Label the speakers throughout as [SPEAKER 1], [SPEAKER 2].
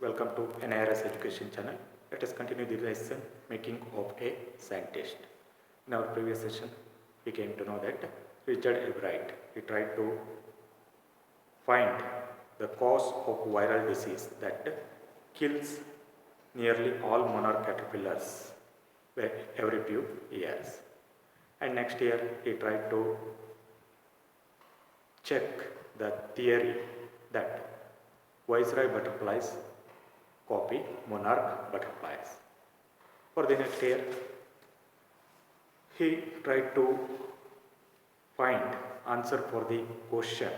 [SPEAKER 1] Welcome to NIRS Education channel. Let us continue the lesson making of a scientist. In our previous session, we came to know that Richard Albright, he tried to find the cause of viral disease that kills nearly all monarch caterpillars every few years. And next year, he tried to check the theory that viceroy butterflies copy monarch butterflies. For the next year, he tried to find answer for the question,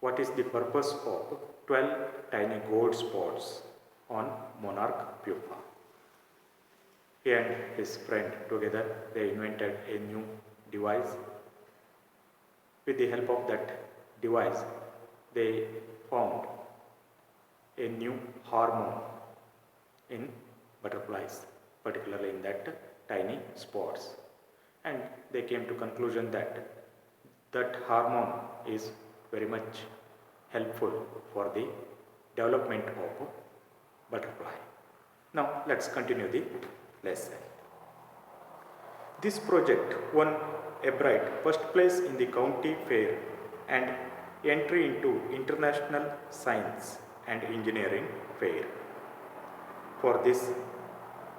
[SPEAKER 1] what is the purpose of 12 tiny gold spots on monarch pupa? He and his friend together, they invented a new device. With the help of that device, they found a new hormone in butterflies, particularly in that tiny spots. And they came to conclusion that that hormone is very much helpful for the development of butterfly. Now let's continue the lesson. This project won Albright first place in the county fair and entry into International Science and Engineering Fair. For this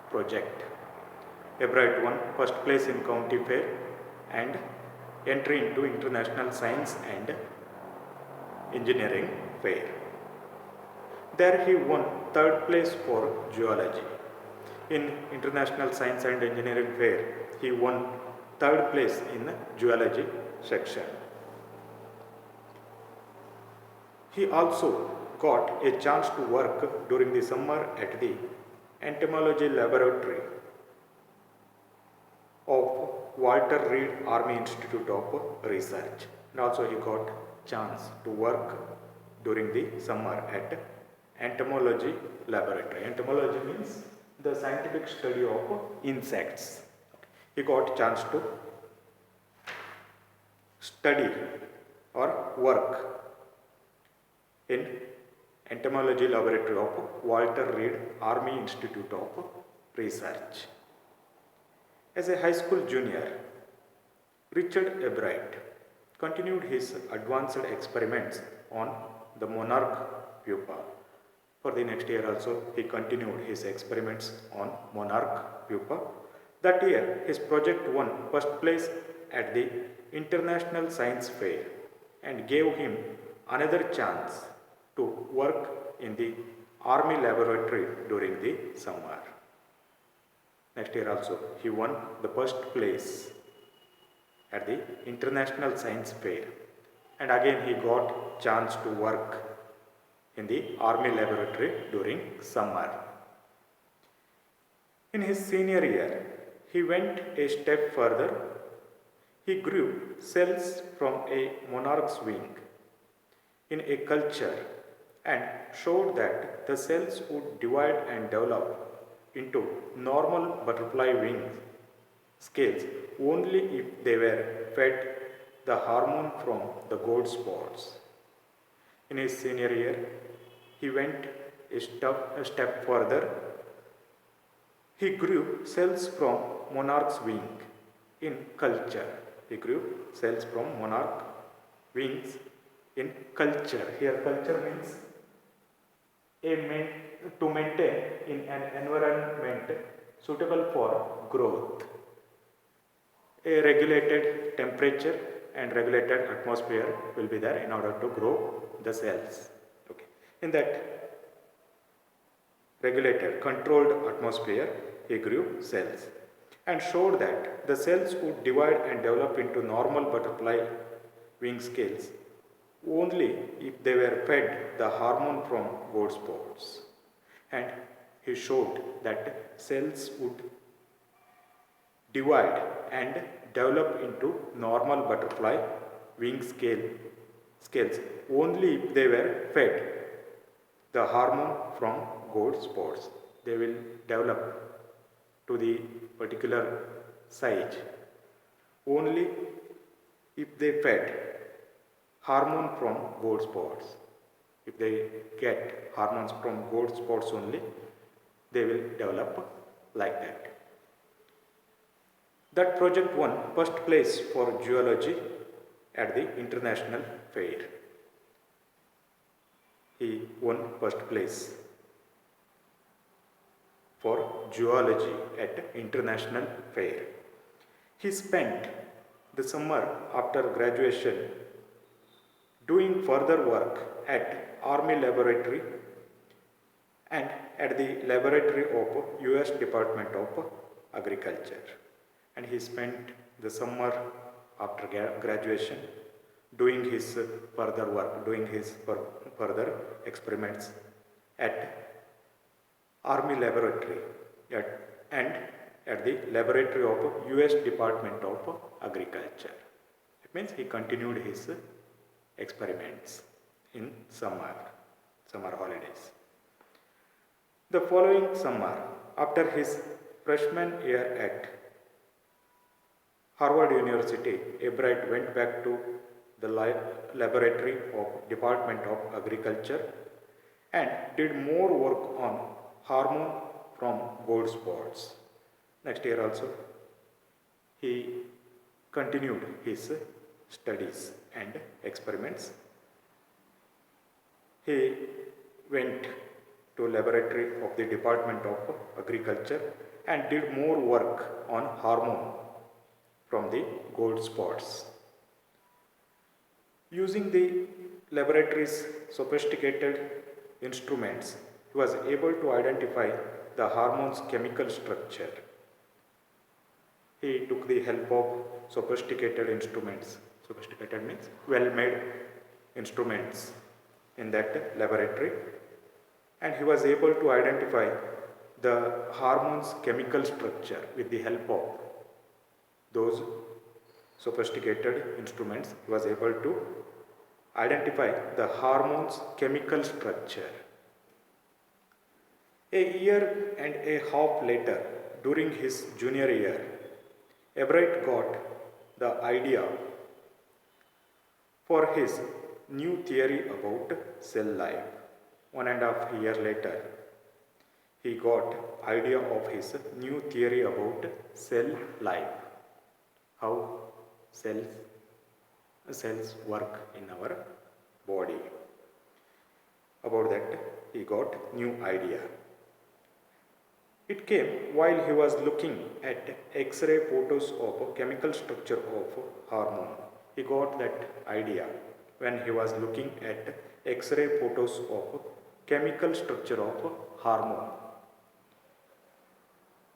[SPEAKER 1] project, Albright won first place in county fair and entry into International Science and Engineering Fair. There he won third place for geology. In International Science and Engineering Fair, he won third place in geology section. He also got a chance to work during the summer at the entomology laboratory of Walter Reed Army Institute of Research. And also he got chance to work during the summer at entomology laboratory. Entomology means the scientific study of insects. He got chance to study or work in entomology laboratory of Walter Reed Army Institute of Research. As a high school junior, Richard Albright continued his advanced experiments on the monarch pupa. For the next year also, he continued his experiments on monarch pupa. That year, his project won first place at the International Science Fair and gave him another chance to work in the Army laboratory during the summer. Next year also, he won the first place at the International Science Fair, and again he got chance to work in the Army laboratory during summer. In his senior year, he went a step further. He grew cells from a monarch's wing in a culture and showed that the cells would divide and develop into normal butterfly wing scales only if they were fed the hormone from the gold spots. In his senior year, he went a step further. He grew cells from monarch's wing in culture. He grew cells from monarch wings in culture. Here culture means to maintain in an environment suitable for growth. A regulated temperature and regulated atmosphere will be there in order to grow the cells. Okay. In that regulated, controlled atmosphere, he grew cells and showed that the cells would divide and develop into normal butterfly wing scales only if they were fed the hormone from gold spots. And he showed that cells would divide and develop into normal butterfly wing scales only if they were fed the hormone from gold spots. They will develop to the particular size only if they fed hormone from gold spots. If they get hormones from gold spots only, they will develop like that. That project won first place for zoology at the international fair. He won first place for zoology at international fair. He spent the summer after graduation doing further work at Army Laboratory and at the laboratory of US Department of Agriculture. And he spent the summer after graduation doing his further work, doing his further experiments at Army Laboratory and at the laboratory of US Department of Agriculture. It means he continued his experiments in summer holidays. The following summer, after his freshman year at Harvard University, Ebright went back to the laboratory of Department of Agriculture and did more work on hormone from gold spots. Next year also, he continued his studies and experiments. He went to laboratory of the Department of Agriculture and did more work on hormone from the gold spots. Using the laboratory's sophisticated instruments, he was able to identify the hormone's chemical structure. He took the help of sophisticated instruments. Sophisticated means well-made instruments in that laboratory, and he was able to identify the hormone's chemical structure with the help of those sophisticated instruments. He was able to identify the hormone's chemical structure. A year and a half later, during his junior year, Ebright got the idea for his new theory about cell life. 1.5 years later, he got idea of his new theory about cell life, how cells work in our body. About that, he got new idea. It came while he was looking at X-ray photos of chemical structure of hormone. He got that idea when he was looking at X-ray photos of chemical structure of hormone.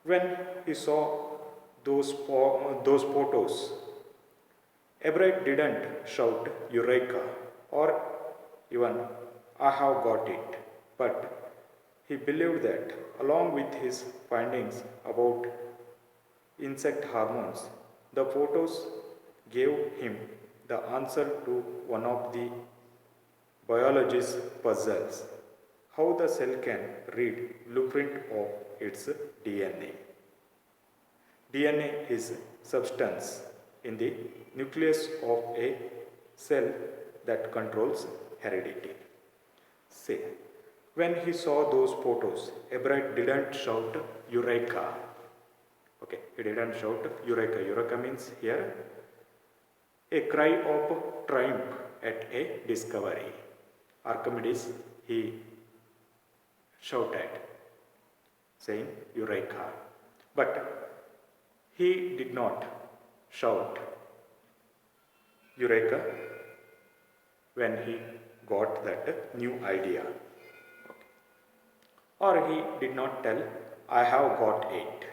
[SPEAKER 1] When he saw those photos, Ebright didn't shout Eureka or even I have got it, but he believed that along with his findings about insect hormones, the photos gave him the answer to one of the biology's puzzles, how the cell can read blueprint of its DNA. DNA is substance in the nucleus of a cell that controls heredity. Say, when he saw those photos, Ebright didn't shout Eureka. Okay, he didn't shout Eureka. Eureka means here a cry of triumph at a discovery. Archimedes, he shouted, saying Eureka. But he did not shout Eureka when he got that new idea. Okay. Or he did not tell, I have got it.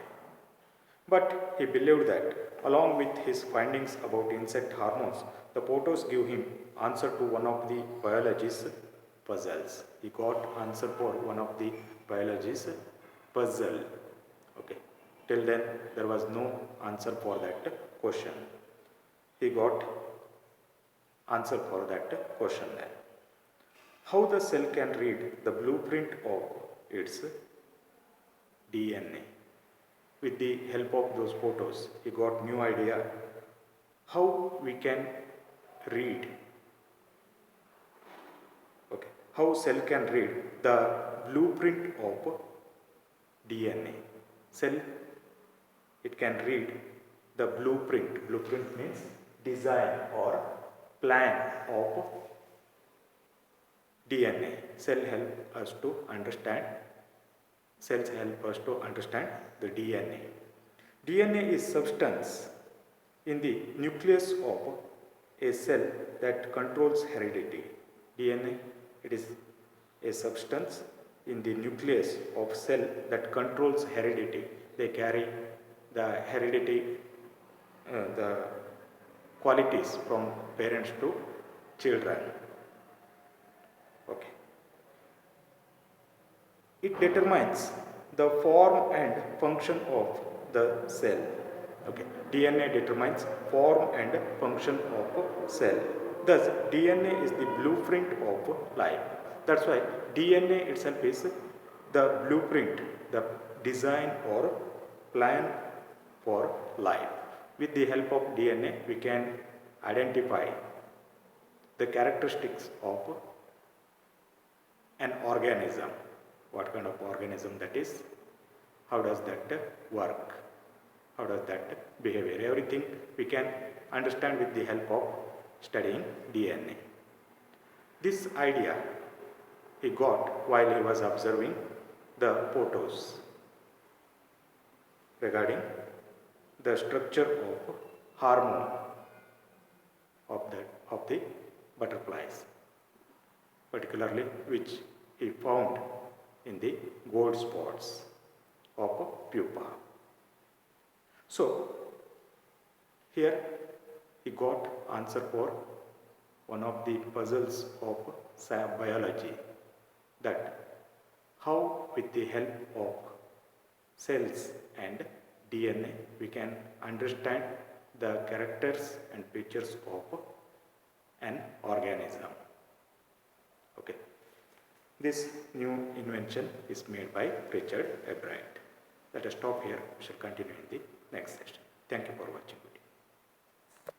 [SPEAKER 1] But he believed that along with his findings about insect hormones, the photos give him answer to one of the biology's puzzles. He got answer for one of the biology's puzzle. Okay. Till then, there was no answer for that question. He got answer for that question then. How the cell can read the blueprint of its DNA. With the help of those photos, he got new idea how we can read. Okay, how cell can read the blueprint of DNA. Cell, it can read the blueprint. Blueprint means design or plan of DNA. Cells help us to understand the DNA. DNA is substance in the nucleus of a cell that controls heredity. DNA, it is a substance in the nucleus of cell that controls heredity. They carry the heredity, the qualities from parents to children. Okay. It determines the form and function of the cell. Okay. DNA determines form and function of cell. Thus, DNA is the blueprint of life. That's why DNA itself is the blueprint, the design or plan for life. With the help of DNA, we can identify the characteristics of an organism. What kind of organism that is? How does that work? How does that behavior? Everything we can understand with the help of studying DNA. This idea he got while he was observing the photos regarding the structure of hormone of the butterflies, particularly which he found in the gold spots of pupa. So here he got answer for one of the puzzles of biology, that how with the help of cells and DNA we can understand the characters and features of an organism. Okay. This new invention is made by Richard Albright. Let us stop here. We shall continue in the next session. Thank you for watching.